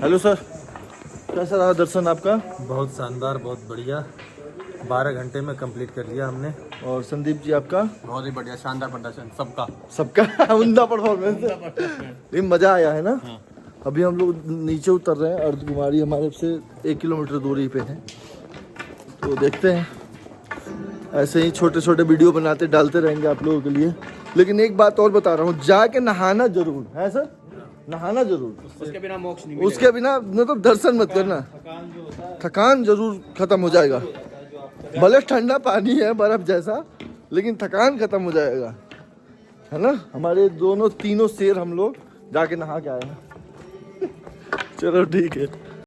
Hello sir, कैसा रहा दर्शन आपका? बहुत शानदार, बहुत बढ़िया। 12 घंटे में कंप्लीट कर लिया हमने। और संदीप जी आपका? बहुत ही बढ़िया, शानदार प्रदर्शन सबका। सबका उमदा परफॉर्मेंस। ये मजा आया है ना? हाँ। अभी हम लोग नीचे उतर रहे हैं। अर्धकुमारी हमारे से 1 किलोमीटर दूरी पे है, तो देखते हैं। ऐसे ही छोटे छोटे वीडियो बनाते डालते रहेंगे आप लोगों के लिए। लेकिन एक बात और बता रहा हूँ, जाके नहाना जरूर है सर, नहाना जरूर। उसके बिना मोक्ष नहीं उसके बिना मतलब दर्शन मत करना, थकान जरूर खत्म हो जाएगा। भले ठंडा पानी है बर्फ जैसा, लेकिन थकान खत्म हो जाएगा, है ना। हमारे तीनों शेर हम लोग जाके नहा के आए हैं। चलो ठीक है।